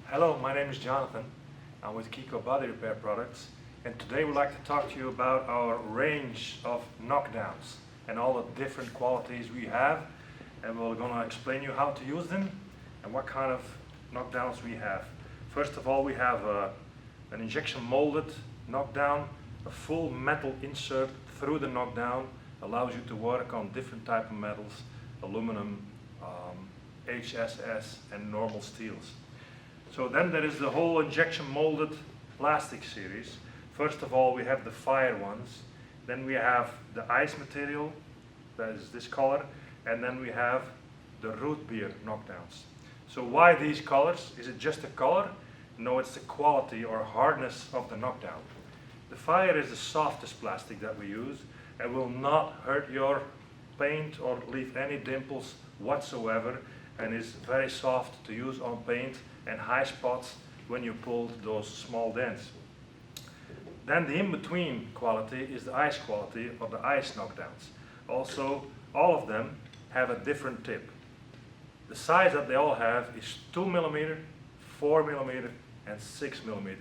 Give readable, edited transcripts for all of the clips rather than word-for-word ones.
Hello, my name is Jonathan. I'm with KECO Body Repair Products, and today we'd like to talk to you about our range of knockdowns and all the different qualities we have, and we're going to explain you how to use them and what kind of knockdowns we have. First of all, we have an injection molded knockdown. A full metal insert through the knockdown allows you to work on different type of metals, aluminum, HSS and normal steels. So then there is the whole injection molded plastic series. First of all, we have the fire ones, then we have the ice material, that is this color, and then we have the root beer knockdowns. So why these colors? Is it just a color? No, it's the quality or hardness of the knockdown. The fire is the softest plastic that we use and will not hurt your paint or leave any dimples whatsoever, and is very soft to use on paint and high spots when you pull those small dents. Then the in-between quality is the ice quality or the ice knockdowns. Also, all of them have a different tip. The size that they all have is 2 mm, 4 mm and 6 mm.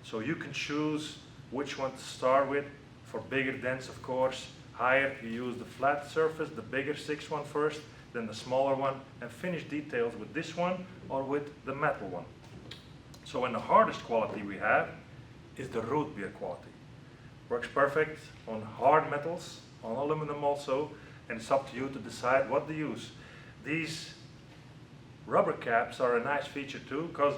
So you can choose which one to start with. For bigger dents, of course, higher, you use the flat surface, the bigger 6 one first, then the smaller one, and finish details with this one or with the metal one. So, and the hardest quality we have is the root beer quality. Works perfect on hard metals, on aluminum also, and it's up to you to decide what to use. These rubber caps are a nice feature too, because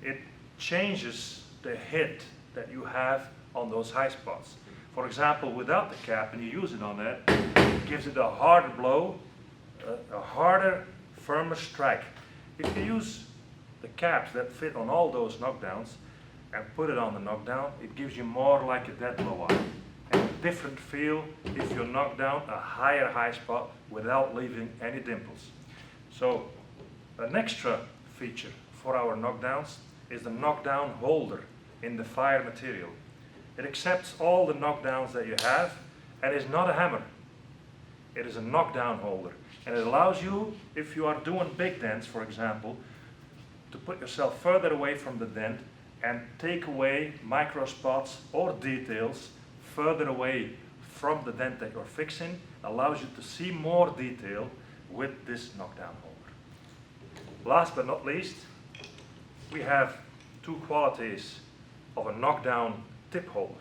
it changes the hit that you have on those high spots. For example, without the cap and you use it on that, it gives it a harder blow, a harder, firmer strike. If you use the caps that fit on all those knockdowns and put it on the knockdown, it gives you more like a dead blowout. And a different feel if you knock down a higher high spot without leaving any dimples. So an extra feature for our knockdowns is the knockdown holder in the fire material. It accepts all the knockdowns that you have and is not a hammer. It is a knockdown holder, and it allows you, if you are doing big dents, for example, to put yourself further away from the dent and take away micro spots or details further away from the dent that you're fixing. Allows you to see more detail with this knockdown holder. Last but not least, we have two qualities of a knockdown tip holder.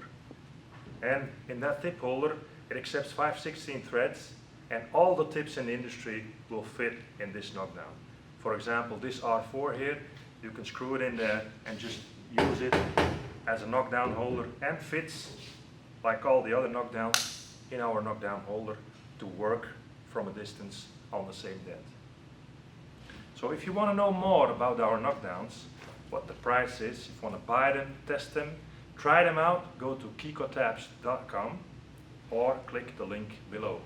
And in that tip holder, it accepts 5/16 threads, and all the tips in the industry will fit in this knockdown. For example, this R4 here, you can screw it in there and just use it as a knockdown holder, and fits like all the other knockdowns in our knockdown holder to work from a distance on the same dent. So if you want to know more about our knockdowns, what the price is, if you want to buy them, test them, try them out, go to kecotabs.com or click the link below.